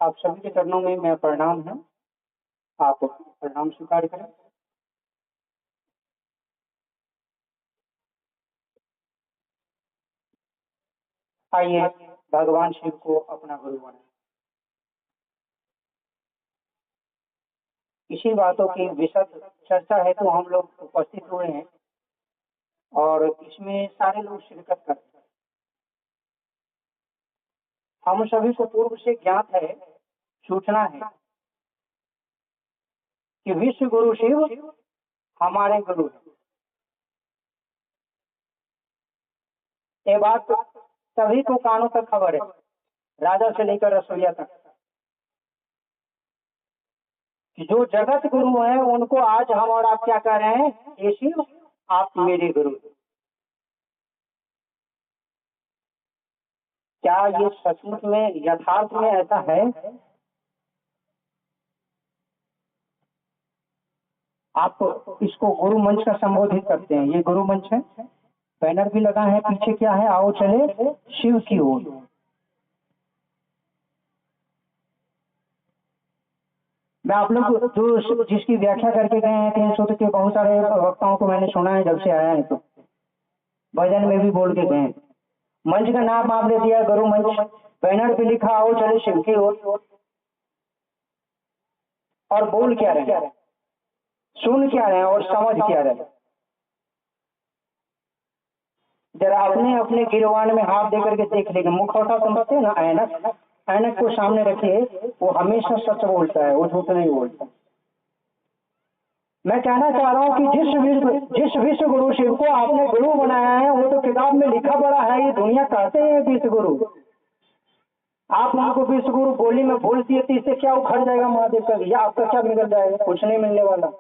आप सभी के चरणों में मैं प्रणाम है। आप प्रणाम स्वीकार करें। आइए भगवान शिव को अपना गुरु बनाएं। इसी बातों की विशद चर्चा है तो हम लोग उपस्थित हुए हैं और इसमें सारे लोग शिरकत करते हैं। हम सभी को पूर्व से ज्ञात है, सूचना है कि विश्व गुरु शिव हमारे गुरु हैं। ये बात सभी को कानों तक खबर है, राजा से लेकर रसोईया तक, कि जो जगत गुरु हैं उनको आज हम और आप क्या कह रहे हैं, ये शिव आप मेरे गुरु। क्या ये सचमुच में यथार्थ में ऐसा है? आप इसको गुरु मंच का संबोधित करते हैं, ये गुरु मंच है। बैनर भी लगा है, पीछे क्या है, आओ चले शिव की ओर। मैं आप लोग जो जिसकी व्याख्या करके गए हैं 3 सूत्र के, बहुत सारे वक्ताओं को मैंने सुना है जब से आया है, तो भजन में भी बोल के गए। मंच का नाम आपने दिया गुरु मंच, बैनर पे लिखा आओ चले शिव की ओर, और बोल क्या रहे हैं, सुन क्या रहे हैं और समझ क्या रहे हैं। जरा अपने अपने गिरवान में हाथ देकर के देख लेंगे। मुखौटा समझते हैं ना, ऐनक, ऐनक को सामने रखिए, वो हमेशा सच बोलता है, वो झूठ नहीं बोलता। मैं कहना चाह रहा हूँ कि जिस विश्व गुरु शिव को आपने गुरु बनाया है, वो तो किताब में लिखा पड़ा है, ये दुनिया कहते हैं विश्व गुरु। आप उनको विश्व गुरु बोली में बोल दिए तो इससे क्या उखड़ जाएगा महादेव का, या आपका क्या बिगड़ जाएगा? कुछ नहीं मिलने वाला।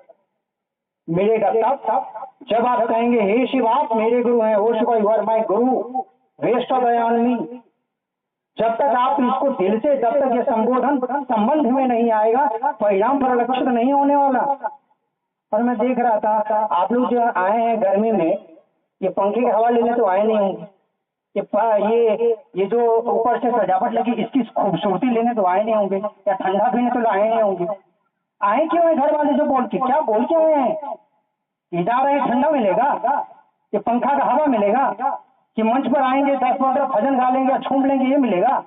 मिलेगा तब जब आप कहेंगे हे शिव आप मेरे गुरु हैं, ओ Shiv you are my Guru, waste of on me. जब तक आप इसको दिल से, जब तक ये संबोधन संबंध में नहीं आएगा, परिणाम परिलक्षित नहीं होने वाला। और मैं देख रहा था आप लोग जो आए हैं गर्मी में, ये पंखे की हवा लेने तो आए नहीं होंगे, ये जो ऊपर से सजावट लगी इसकी खूबसूरती लेने तो आए नहीं होंगे, या ठंडा पीने तो आए नहीं होंगे। आए क्यों है घर वाले जो बोल के, क्या बोल के आए हैं? ये जा रहे हैं ठंडा मिलेगा, ये पंखा का हवा मिलेगा, कि मंच पर आएंगे 10-15 भजन गा लेंगे, छूम लेंगे, ये मिलेगा?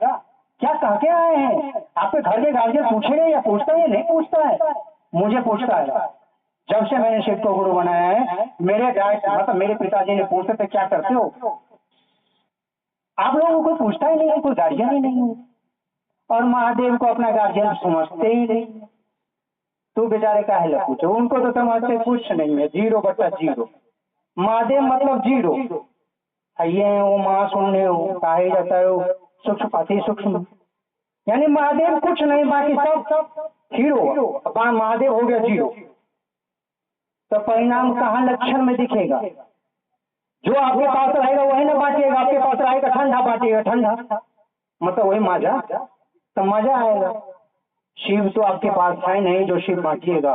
क्या कह के आए हैं? आपके घर के गार्जियन पूछेंगे या पूछता है? नहीं पूछता है, मुझे पूछता है। जब से मैंने शिव को गुरु बनाया है, मेरे डैड मतलब मेरे पिताजी ने पूछते थे क्या करते हो, आप लोगों को पूछता ही नहीं है, कोई गार्जियन ही नहीं है, और महादेव को अपना गार्जियन समझते ही नहीं। तू बेचारे काहे ला पूछो, उनको तो समझते कुछ नहीं है, 0/0। महादेव मतलब 0। ये वो माँ सुनने हो काहे जाता है सूक्ष्म अति सूक्ष्म, यानी महादेव कुछ नहीं, बाकी सब हीरो। महादेव हो गया 0, तो परिणाम कहाँ लक्षण में दिखेगा? जो आपके पास रहेगा वही ना बांटिएगा, आपके पास रहेगा ठंडा बांटिएगा ठंडा, मतलब वही मजा, तो मजा आएगा। शिव तो आपके पास है नहीं जो शिव बांटिएगा।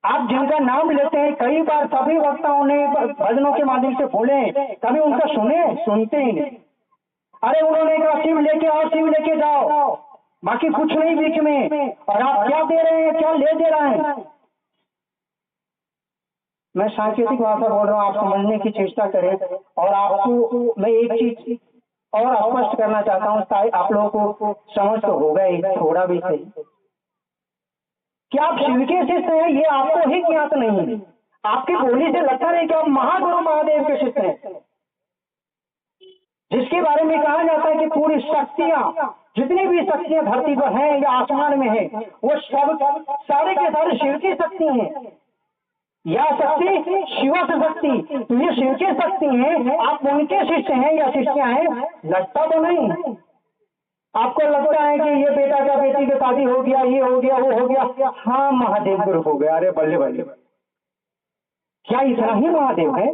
आप जिनका नाम लेते हैं, कई बार सभी वक्ताओं ने भजनों के माध्यम से बोले, कभी उनका सुनते ही नहीं। अरे उन्होंने कहा शिव लेके आओ, शिव लेके जाओ, बाकी कुछ नहीं बीच में, और आप क्या दे रहे हैं, क्या ले दे रहे हैं? मैं सांकेतिक भाषा बोल रहा हूँ, आप समझने की चेष्टा करें। और आपको मैं एक चीज और स्पष्ट करना चाहता हूँ, आप लोगों को समझ तो होगा ही थोड़ा भी सही, कि आप शिव के शिष्य हैं, ये आपको ही ज्ञात नहीं है। आपकी बोली से लगता नहीं कि आप महागुरु महादेव के शिष्य हैं, जिसके बारे में कहा जाता है कि पूरी शक्तियां, जितनी भी शक्तियां धरती पर हैं या आसमान में है, वो सब सारे के सारे शिव की शक्ति हैं। या शक्ति शिव से शक्ति, तो ये शिव की शक्ति है, आप उनके शिष्य हैं या शिष्या हैं, लगता तो नहीं। आपको लगता है कि ये बेटा का बेटी का शादी हो गया, ये हो गया, वो हो गया, हाँ महादेव गुरु हो गया, अरे बल्ले बल्ले, क्या इतना ही महादेव है?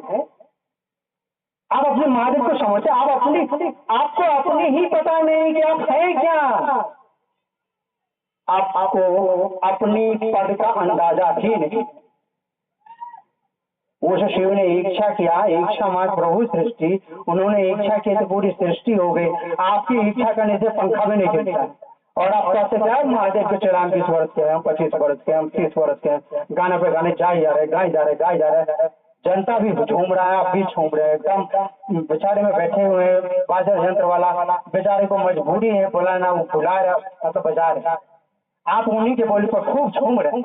आप अपने महादेव को समझते, आपको अपने ही पता नहीं कि आप है क्या। आपको अपनी पद का अंदाजा ही नहीं। उस शिव ने इच्छा किया, इच्छा मात्र प्रभु सृष्टि, उन्होंने इच्छा की तो पूरी सृष्टि हो गई। आपकी इच्छा करने से पंखा भी नहीं गिरता। और आप कहते थे महादेव के चढ़ान 20 वर्ष के, हम 25 वर्ष के, हम 30 वर्ष के, गाना पे गाने जाए जा रहे, गाए जा रहे, गाए जा रहे। जनता भी झूम रहा है, आप भी झूम रहे हैं। एकदम बेचारे में बैठे हुए हैं, बाजा यंत्र वाला बेचारे को मजबूरी है बुलाना, वो बुला रहा तो बजा रहे, आप उन्हीं के बोली पर खूब झूम रहे।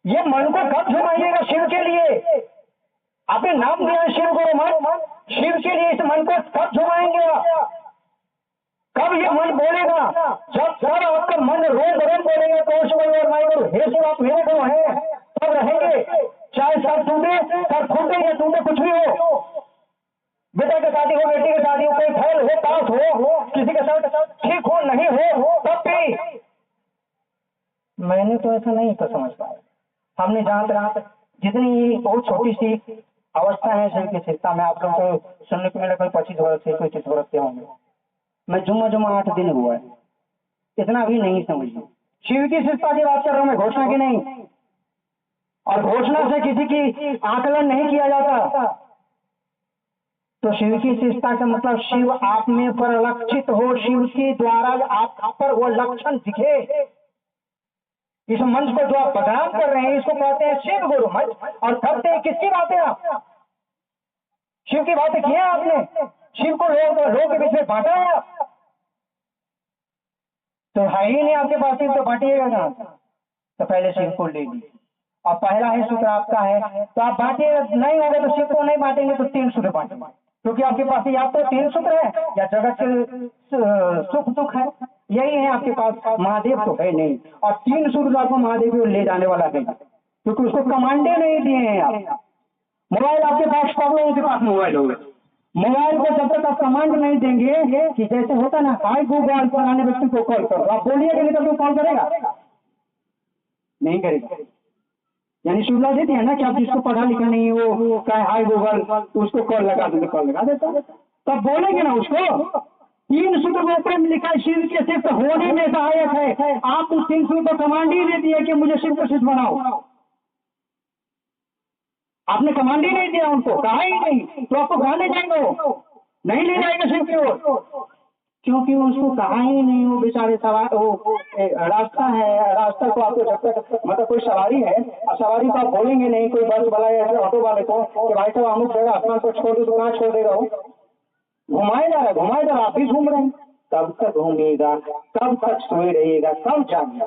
ये मन को कब झुमाइएगा शिव के लिए? आपने नाम दिया है शिव को, मन शिव के लिए इस मन को कब झुमाएंगे आप? कब ये मन बोलेगा? जब सर आपका मन रोज रोज बोलेगा तो हे शिव आप मेरे को है, तब रहेंगे। चाहे सर टूटे, सर फूटे या टूटे, कुछ भी हो, बेटा की शादी हो, बेटी की शादी हो, कोई फेल हो, पास हो, किसी के साथ ठीक हो, नहीं हो, तब भी मैंने तो ऐसा नहीं तो समझ पाया। हमने जहाँ तक जितनी बहुत छोटी सी अवस्था है शिव की शिक्षा में, आप लोगों को सुनने को मिला कोई 25 वर्ष से, कोई 30 वर्ष के होंगे। मैं जुम्मा 8 दिन हुआ है, इतना भी नहीं समझिए। शिव की शिक्षा की बात कर रहा हूँ मैं, घोषणा की नहीं। और घोषणा से किसी की आकलन नहीं किया जाता। तो शिव की शिक्षा का मतलब शिव आप में परिलक्षित हो, शिव के द्वारा आप पर वो लक्षण दिखे। इस मंच पर जो आप बदनाम कर रहे हैं, इसको कहते हैं शिव गुरु मंच। और करते हैं किसकी बातें? आप शिव की बातें की हैं आपने? शिव को लोग के बीच में बांटा है आप? तो है ही नहीं आपके पास, शिव तो बांटिएगा कहाँ? तो पहले शिव को ले लीजिए। और पहला ही सूत्र आपका है, तो आप बांटिएगा। नहीं होगा तो शिव को नहीं बांटेंगे तो 3 सूत्र बांटेंगे, क्योंकि आपके पास या तो 3 सूत्र है या जगत के सुख दुख है, यही है आपके पास। महादेव तो है नहीं, और 3 सूत्र आपको महादेव को ले जाने वाला है, क्योंकि उसको कमांडे नहीं दिए हैं आप। मोबाइल आपके पास, सब लोगों के पास मोबाइल होगा। मोबाइल को जब तक आप कमांड नहीं देंगे कि जैसे होता ना, हाय गूगल पुराने व्यक्ति को कॉल करो, आप बोलिएगा नहीं तो कॉल करेगा? नहीं करेगा। यानी सुविधा देती है ना कि आप जिसको पढ़ा लिखा नहीं वो कहे हाय गूगल, उसको कॉल लगा देते, कॉल लगा देता, तब बोलेंगे ना उसको। 3 सूत्र में ऊपर लिखा है शिव के सिर्फ होने में सहायक है। आप उस 3 सूत्र को कमांड ही दे दिए कि मुझे शिव को सिद्ध बनाओ। आपने कमांड ही नहीं दिया उनको, कहा ही नहीं, तो आपको कहा ले जाएंगे? वो नहीं ले जाएंगे शिव की ओर, क्योंकि उसको कहा ही नहीं। वो बेचारे सवार, वो रास्ता है, रास्ता को आपको जब तक मतलब कोई सवारी है, और सवारी को आप बोलेंगे नहीं, कोई बस वाला या ऑटो वाले को कि भाई साहब अमुक जगह आसमान को छोड़ दो, तो कहाँ छोड़ देगा? वो घुमाए जा रहा, आप भी घूम रहे हैं। कब तक घूमिएगा? कब तक सोए रहिएगा? कब जाएंगे?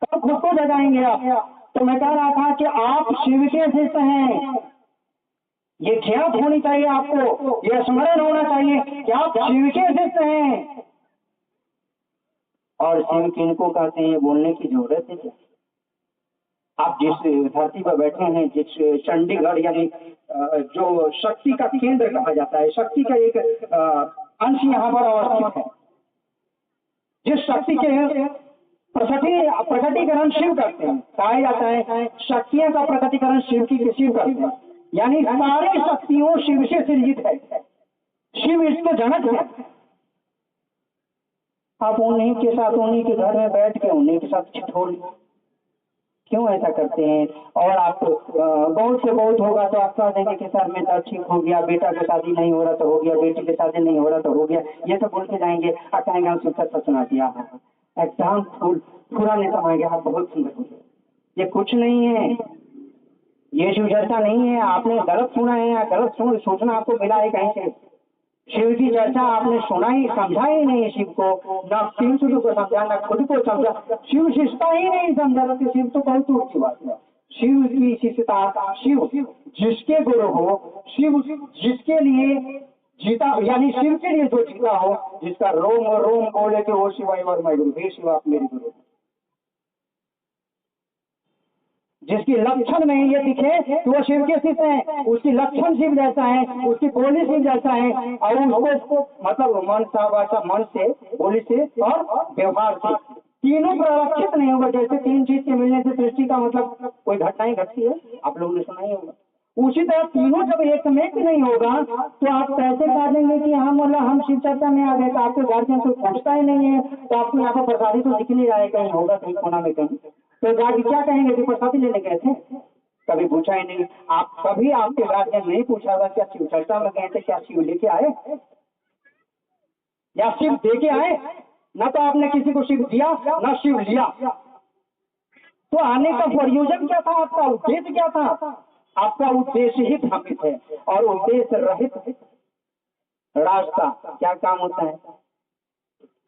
कब खुद को जगाएंगे आप? तो मैं कह रहा था कि आप शिव के शिष्य हैं, ये ज्ञात होनी चाहिए आपको, ये स्मरण होना चाहिए कि आप शिव के शिष्य हैं। और शिव किनको कहते हैं, बोलने की जरूरत है क्या? आप जिस धरती पर बैठे हैं, जिस चंडीगढ़ यानी जो शक्ति का केंद्र कहा जाता है, शक्ति का एक अंश यहाँ पर अवस्थित है, जिस शक्ति के प्रकटीकरण शिव करते हैं, कहा जाता है शक्तियों का प्रकटीकरण शिव करते हैं। यानी सारी शक्तियों शिव से सृजित है, शिव इसके जनक है। आप उन्हीं के साथ, उन्हीं के घर में बैठ के उन्हीं के साथ छिठोल क्यों ऐसा करते हैं? और आप बहुत से बहुत होगा तो आप कह देंगे कि सर मैं तो ठीक हो गया, बेटा की शादी नहीं हो रहा तो हो गया, बेटी की शादी नहीं हो रहा तो हो गया, ये तो बोल के जाएंगे। और कहेंगे हम सुंदर सुना दिया, एकदम पूरा नहीं समाएंगे, आप बहुत सुंदर बोले। ये कुछ नहीं है, ये शिव चर्चा नहीं है। आपने गलत सुना है, गलत सोचना आपको मिला है कहीं से। शिव की चर्चा आपने सुना ही, समझा ही नहीं शिव को, ना 3 सूत्र को समझा, ना खुद को समझा, शिव शिष्टता ही नहीं समझा। तो शिव तो बहुत दूर की बात है। शिव की शिष्टता, शिव जिसके गुरु हो, शिव जिसके लिए जीता, यानी शिव के लिए जो जीता हो, जिसका रोम रोम बोले कि वो शिवाय और मैं गुरु, हे शिव आप मेरे गुरु, जिसकी लक्षण में ये दिखे तो वो शिव के शिष्य है, उसकी लक्षण शिव जैसा है, उसकी बोली शिव जैसा है, और उसको मतलब मन सा मन से, बोली से और व्यवहार से तीनों प्रलक्षित नहीं होगा। जैसे 3 चीज के मिलने से सृष्टि का मतलब कोई घटना ही घटती है, आप लोगों ने सुना ही होगा। उसी तरह तीनों जब एक में नहीं होगा तो आप कैसे कह देंगे कि हम मतलब हम शिव चर्चा में आ गए? तो आपके गार्जियन कोई पूछता ही नहीं है, तो आपको यहाँ पर प्रसादी तो दिख नहीं रहा है, कहीं होगा कहीं कोना में कहीं, तो जाके क्या कहेंगे कि प्रसादी लेने गए थे? कभी पूछा ही नहीं। आप कभी आपके गार्जियन नहीं पूछा था क्या शिव चर्चा में गए थे, क्या शिव लेके आए या शिव दे के आए? न तो आपने किसी को शिव दिया न शिव लिया। तो आने का प्रयोजन क्या था, आपका उद्देश्य क्या था? आपका उद्देश्य ही भ्रमित है और उद्देश्य रहित रास्ता क्या काम होता है?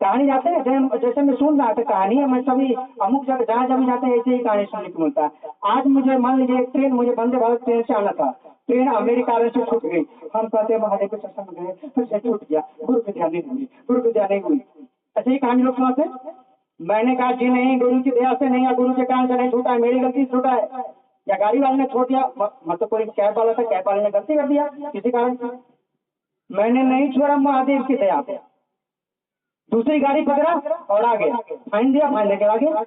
कहानी जाते हैं, जैसे मैं सुन रहा था कहानी है, मैं सभी अमुक जगह जहाँ जब जाते हैं ऐसे ही कहानी सुनने को मिलता है। आज मुझे मान लीजिए एक ट्रेन, मुझे वंदे भारत ट्रेन से आना था, ट्रेन अमेरिका से छूट गई। हम कहते हैं महादेव के सत्संग में गए, फिर से छूट गया, गुरु की ध्यान नहीं हुई, गुरु की ध्यान नहीं हुई। ऐसे ही कहानी लोग सुनाते। मैंने कहा जी नहीं, गुरु की दया से नहीं है, गुरु के कारण से नहीं छूटा है, मेरी गलती से छूटा है या गाड़ी वाले ने छोड़ दिया, मतलब कोई कैब वाला था, कैब वाले ने गलती कर दिया किसी कारण से। मैंने नहीं छोड़ा, महादेव की दया पे दूसरी गाड़ी पकड़ा और आ गया, फाइन दिया, फाइन लेकर आ गया।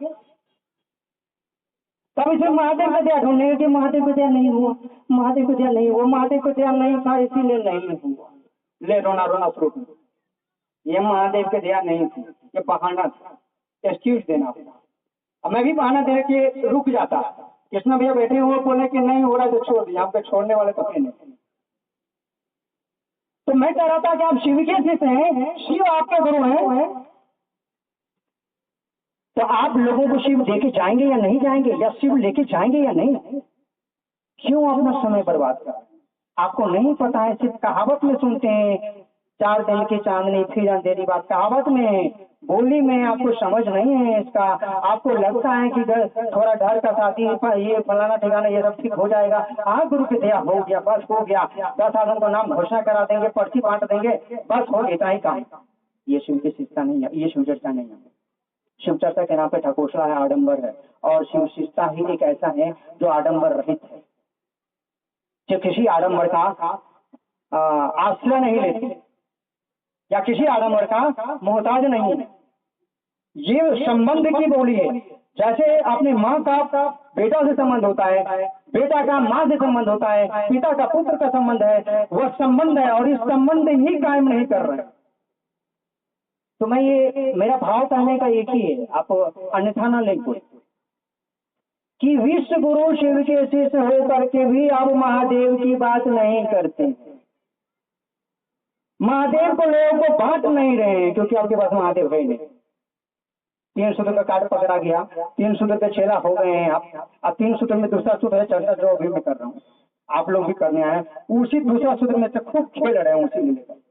तब इसमें महादेव को दया ढूंढने की, महादेव को दया नहीं हुआ, महादेव को दया नहीं हुआ, महादेव को दया नहीं था इसीलिए नहीं हुआ। ले रोना रोना शुरू कर, ये महादेव की दया नहीं थी, ये बहाना था, एक्सक्यूज देना था। अब मैं भी बहाना दे के रुक जाता। कृष्णा भैया बैठे हुए बोले कि नहीं हो रहा तो छोड़ दिया, पे छोड़ने वाले तो नहीं। तो मैं कह रहा था कि आप शिव के शिष्य हैं, शिव आपके गुरु हैं, तो आप लोगों को शिव देके जाएंगे या नहीं जाएंगे, या शिव लेके जाएंगे या नहीं? क्यों अपना समय बर्बाद कर? आपको नहीं पता है, सिर्फ कहावत में सुनते हैं, 4 दिन की चांदनी फिर अंधेरी बात। कहावत में, बोली में आपको समझ नहीं है इसका। आपको लगता है कि थोड़ा डर का शादी, ये फलाना ठिकाना, ये सब ठीक हो जाएगा। हाँ, गुरु की दया हो गया, बस हो गया, 10 आदमी को नाम घोषणा करा देंगे, पर्ची बांट देंगे, बस हो गया, इतना ही काम। ये शिव की शिष्टता नहीं है, ये शिव चर्चा नहीं है। शिव चर्चा के नाम पे ठाकोसला है, आडंबर है, और शिव शिष्टता ही एक ऐसा है जो आडंबर रहित है, जो किसी आडंबर का आश्रय नहीं लेते या किसी आडंबर का मोहताज नहीं है। ये संबंध की बोली है। जैसे अपने माँ का बेटा से संबंध होता है, बेटा का माँ से संबंध होता है, पिता का पुत्र का संबंध है, वह संबंध है और इस संबंध ही कायम नहीं कर रहे। तो मैं ये, मेरा भाव कहने का एक ही है, आप अन्यथा ना लेंगे कि विश्व गुरु शिव के शिष्य होकर के भी आप महादेव की बात नहीं करते। महादेव को लोगों को बांट नहीं रहे हैं क्योंकि आपके पास महादेव है नहीं। 3 सूत्र का कार्ड पकड़ा गया, 3 सूत्र के चेला हो गए हैं आप। अब 3 सूत्र में दूसरा सूत्र है चर्चा, जो अभी मैं कर रहा हूँ, आप लोग भी करने आए, उसी दूसरा सूत्र में से खूब खेल रहे हैं, उसी में लेकर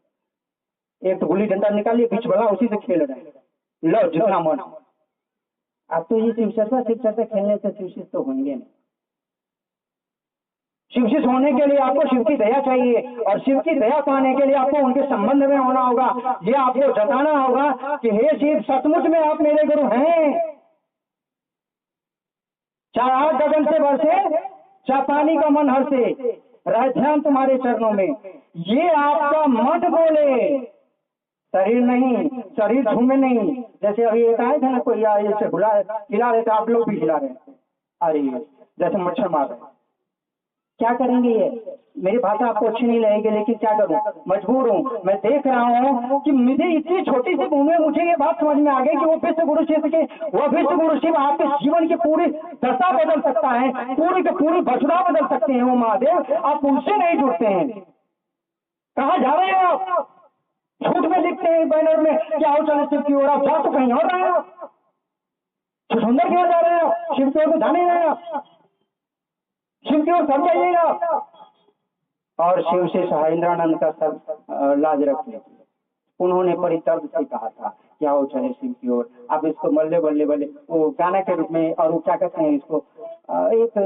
एक तो गुल्ली डंडा निकालिए बीच वाला, उसी से खेल रहे हैं, लो जितना मन। अब तो ये शिव चर्चा खेलने से शिवशिष्य तो होंगे नहीं। शिवशिष्य होने के लिए आपको शिव की दया चाहिए, और शिव की दया पाने के लिए आपको उनके संबंध में होना होगा। ये आपको जताना होगा कि हे शिव, सचमुच में आप मेरे गुरु हैं, चाहे आग गगन से बरसे, चाहे पानी का मन हर्षे, रह ध्यान तुम्हारे चरणों में। ये आपका मन बोले, शरीर नहीं, शरीर झूमे नहीं। जैसे अभी एक आए थे ना, कोई ऐसे हिला रहे थे, आप लोग भी हिला रहे हैं, अरे जैसे मच्छर मार रहे हैं। क्या करेंगे ये? मेरी भाषा आपको अच्छी नहीं लगेगी, लेकिन क्या करूं, मजबूर हूं। मैं देख रहा हूं कि मुझे इतनी छोटी सी भूमि में मुझे ये बात समझ में आ गई कि वो विश्व गुरु शिव के, वो विश्व गुरु शिव आपके जीवन की पूरी दशा बदल सकता है, पूरी की पूरी वसुधा बदल सकते हैं वो महादेव। आप उनसे नहीं जुड़ते हैं। कहाँ जा रहे हैं आप? झूठ में लिखते हैं बैनर में क्या हो चले शिव की ओर, आप जा तो कहीं और रहे हैं। सुंदर क्यों जा रहे हैं? शिव की ओर ध्यान नहीं रहे आप, शिव की ओर सब जाइएगा। और शिव से इंद्रानंद का सब लाज रख लिया। उन्होंने बड़ी दर्द से कहा था क्या हो चले शिव की ओर। अब इसको बल्ले बल्ले बल्ले वो गाना के रूप में, और वो क्या कहते हैं इसको, एक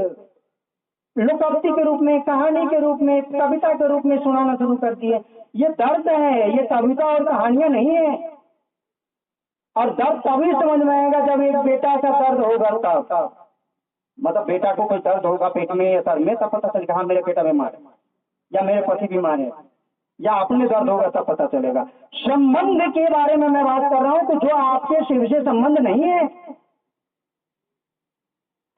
लोकोक्ति के रूप में, कहानी के रूप में, कविता के रूप में सुनाना शुरू कर दिए। ये दर्द है, ये कविता और कहानियां नहीं है। और दर्द तभी समझ में आएगा जब एक बेटा का दर्द होगा तब, मतलब बेटा को कोई दर्द होगा पेट में या सर में, तब पता चलेगा हाँ मेरे बेटा बीमार है या मेरे पति बीमार है, या अपने दर्द होगा तब पता चलेगा। संबंध के बारे में मैं बात कर रहा हूं कि जो आपके शिव से संबंध नहीं है।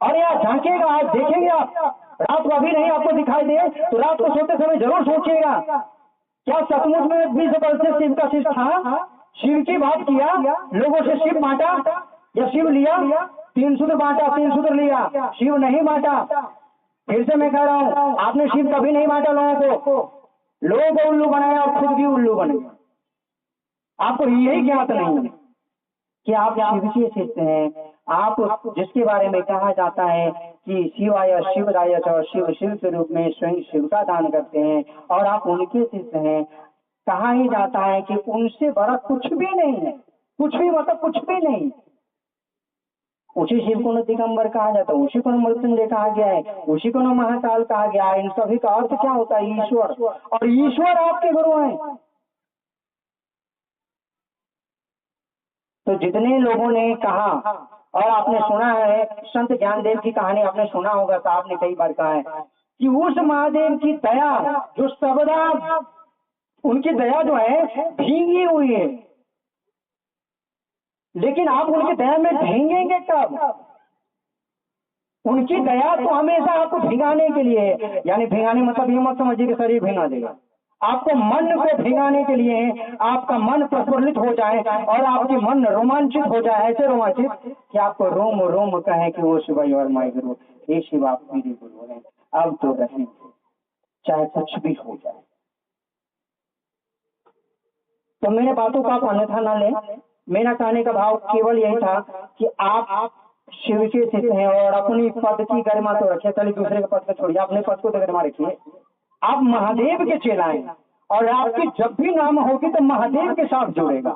और यार झांकेगा, आप देखेंगे, आप रात को अभी नहीं आपको दिखाई दे तो रात को सोते समय जरूर सोचिएगा, क्या सचमुच में 20 वर्ष से शिव का शिष्य था, शिव की बात किया, लोगों से शिव बांटा या शिव लिया, 3 सूत्र बांटा, 3 सूत्र लिया, शिव नहीं बांटा। फिर से मैं कह रहा हूँ, आपने शिव कभी नहीं बांटा लोगों को, लोगों को उल्लू बनाया और खुद भी उल्लू बने। आपको यही ज्ञात नहीं है कि आप शिव के शिष्य हैं। आप जिसके बारे में कहा जाता है कि शिवाय शिवराय और शिव शिव के रूप में स्वयं शिव का दान करते हैं और आप उनके शिष्य हैं। कहा ही जाता है कि उनसे बड़ा कुछ भी नहीं है, कुछ भी मतलब कुछ भी नहीं। उसी शिव को न दिगंबर कहा जाता है, उसी को न मृत्युंजय कहा गया है, उसी को न महाकाल कहा गया है। इन सभी का अर्थ क्या होता है? ईश्वर। और ईश्वर आपके गुरु हैं। तो जितने लोगों ने कहा, और आपने सुना है संत ज्ञानदेव की कहानी आपने सुना होगा, तो आपने कई बार कहा है कि उस महादेव की दया जो सर्वदा, उनकी दया जो है भींगी हुई है, लेकिन आप उनकी दया में भींगेंगे कब? उनकी दया तो हमेशा आपको भिगाने के लिए, यानी भिगाने मतलब ये मत समझिए कि शरीर भिगा देगा, आपको मन को भिगाने के लिए, आपका मन प्रफुल्लित हो जाए और आपकी मन रोमांचित हो जाए, ऐसे रोमांचित कि आपको रोम रोम कहे कि वो शिव और माई गुरु, ये शिव आप मेरे गुरु हैं, अब तो रहेंगे चाहे कुछ भी हो जाए। तो मेरे बातों का आप अन्यथा ना लें। मेरा कहने का भाव केवल यही था कि आप शिव के शिष्य हैं और अपनी पद की गरिमा तो रखिए, चलिए दूसरे के पद को छोड़िए, अपने पद को तो गरिमा रखिए। आप महादेव के चेला हैं और आपकी जब भी नाम होगी तो महादेव के साथ जुड़ेगा,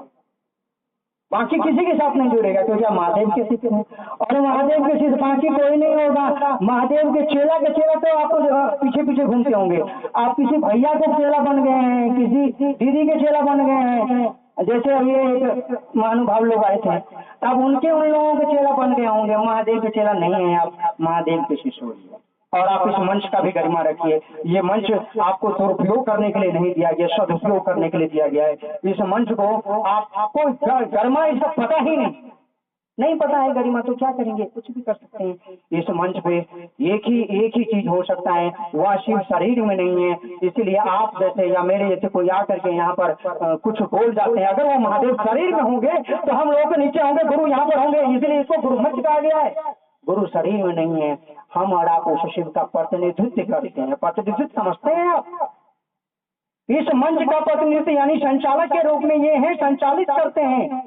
बाकी किसी के साथ नहीं जुड़ेगा, क्योंकि आप महादेव के शिष्य हैं। और महादेव के शिष्य बाकी कोई नहीं होगा। महादेव के चेला तो आप पीछे पीछे घूमते होंगे। आप किसी भैया के चेला बन गए हैं, किसी दीदी के चेला बन गए हैं, जैसे अभी एक महानुभाव लोग आए थे, तब उनके उन लोगों के चेला बन गए होंगे। महादेव के चेला नहीं है, आप महादेव के शिष्य होइए। और आप इस मंच का भी गरिमा रखिए। ये मंच आपको दुरुपयोग करने के लिए नहीं दिया गया, सदुपयोग करने के लिए दिया गया है। इस मंच को आपको गरिमा इसका पता ही नहीं पता है गरिमा, तो क्या करेंगे? कुछ भी कर सकते हैं। इस मंच पे एक ही चीज हो सकता है, वह शिव शरीर में नहीं है। इसलिए आप जैसे या मेरे जैसे कोई आकर के यहाँ पर कुछ बोल जाते हैं, अगर वो महादेव शरीर में होंगे तो हम लोगों के नीचे होंगे, गुरु यहाँ पर होंगे, इसलिए इसको गुरु मंच कहा गया है। गुरु शरीर में नहीं है, हम और आप उस शिव का प्रतिनिधित्व करते हैं। प्रतिनिधित्व समझते हैं आप? इस मंच का प्रतिनिधित्व यानी संचालक के रूप में ये है, संचालित करते हैं।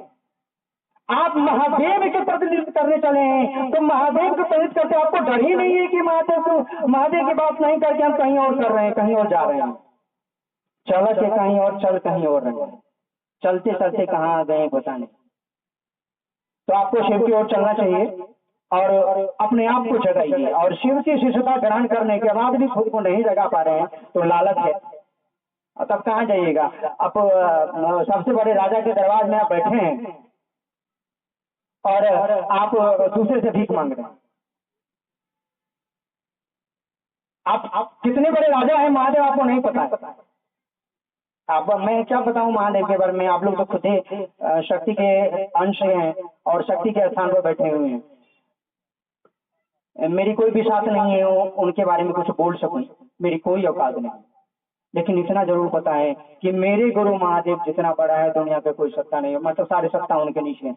आप महादेव के प्रतिनिधित्व करने चले हैं, तो महादेव के प्रतिनिधित्व करते आपको डर ही नहीं है कि महादेव की बात नहीं करके हम कहीं और कर रहे हैं, कहीं और जा रहे हैं। चल के कहीं और, चल कहीं और रहे हैं, चलते चलते कहाँ आ गए पता नहीं। तो आपको शिव की ओर चलना चाहिए और अपने आप को जगाइए। और शिव की शिष्यता ग्रहण करने के बाद भी खुद को नहीं जगा पा रहे हैं तो लालच है, तब कहाँ जाइएगा? अब सबसे बड़े राजा के दरबार में आप बैठे हैं और आप दूसरे से भीख मांग रहे हैं। आप कितने बड़े राजा हैं महादेव आपको नहीं पता है। अब मैं क्या बताऊं महादेव के बारे में? आप लोग तो खुद ही शक्ति के अंश हैं और शक्ति के स्थान पर बैठे हुए हैं। मेरी कोई भी साथ नहीं है उनके बारे में कुछ बोल सकूं, मेरी कोई औकात नहीं। लेकिन इतना जरूर पता है कि मेरे गुरु महादेव जितना बड़ा है दुनिया पे कोई सत्ता नहीं है। मतलब सारे सत्ता उनके नीचे है,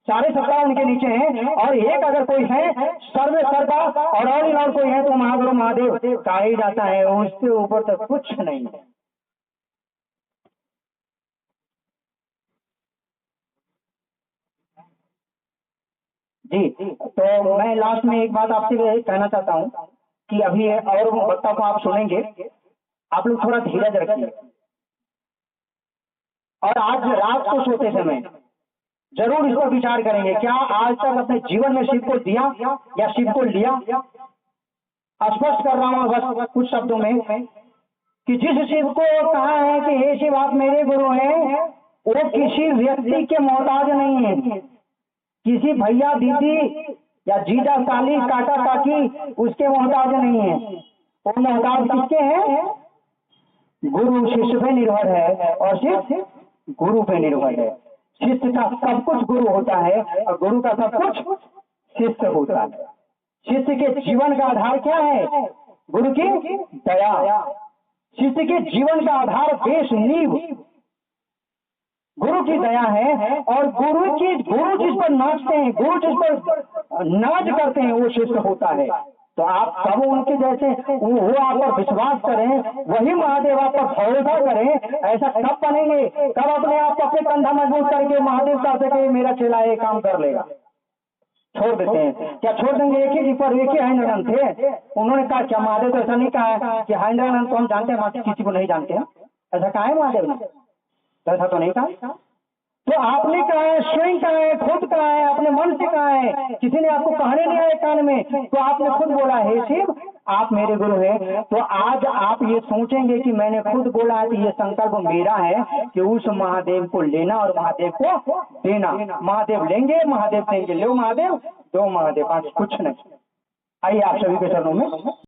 सारे सत्ता उनके नीचे हैं। और एक अगर कोई है सर्व सर्वा और कोई है तो महागुरु महादेव कहा ही जाता है, उसके ऊपर तो कुछ नहीं है। जी, तो मैं लास्ट में एक बात आपसे कहना चाहता हूँ कि अभी और वक्ता को आप सुनेंगे, आप लोग थोड़ा धीरज रखिए और आज रात को सोते समय जरूर इस पर विचार करेंगे, क्या आज तक अपने जीवन में शिव को दिया या शिव को लिया? स्पष्ट कर रहा हूँ बस कुछ शब्दों में कि जिस शिव को कहा है कि हे शिव आप मेरे गुरु हैं, वो किसी व्यक्ति के मोहताज नहीं है, किसी भैया दीदी या जीजा साली काका काकी उसके मोहताज नहीं है। वो मोहताज किसके हैं? गुरु शिष्य पे निर्भर है और शिष्य गुरु पे निर्भर है। शिष्य का सब कुछ गुरु होता है और गुरु का सब कुछ शिष्य होता है। शिष्य के जीवन का आधार क्या है? गुरु की दया। शिष्य के जीवन का आधार बेस नींव गुरु की दया है। और गुरु जिस पर नाचते हैं, गुरु जिस पर नाच करते हैं वो शिष्य होता है। तो आप तब उनके जैसे वो आप पर विश्वास करें, वही महादेव आप पर भरोसा करें, ऐसा कब बनेंगे, कब अपने आप को अपने कंधा मजबूत करके महादेव कह सके मेरा चेला ये काम कर लेगा। छोड़ देते हैं क्या? छोड़ देंगे? एक ही पर एक ही हैंद्रानंद थे, उन्होंने कहा क्या महादेव तो ऐसा नहीं कहा कि हैंद्रानंद को हम जानते हैं बाकी किसी को नहीं जानते हैं, ऐसा कहा है महादेव ने? ऐसा तो नहीं कहा। तो आपने कहा है, स्वयं कहा है, खुद कहा है, अपने मन से कहा है, किसी ने आपको कहने नहीं आया कान में, तो आपने खुद बोला है शिव आप मेरे गुरु हैं। तो आज आप ये सोचेंगे कि मैंने खुद बोला है, तो ये संकल्प मेरा है कि उस महादेव को लेना और महादेव को देना। महादेव लेंगे, महादेव देंगे, लो महादेव दो महादेव, आज कुछ नहीं। आइए आप सभी के चरणों में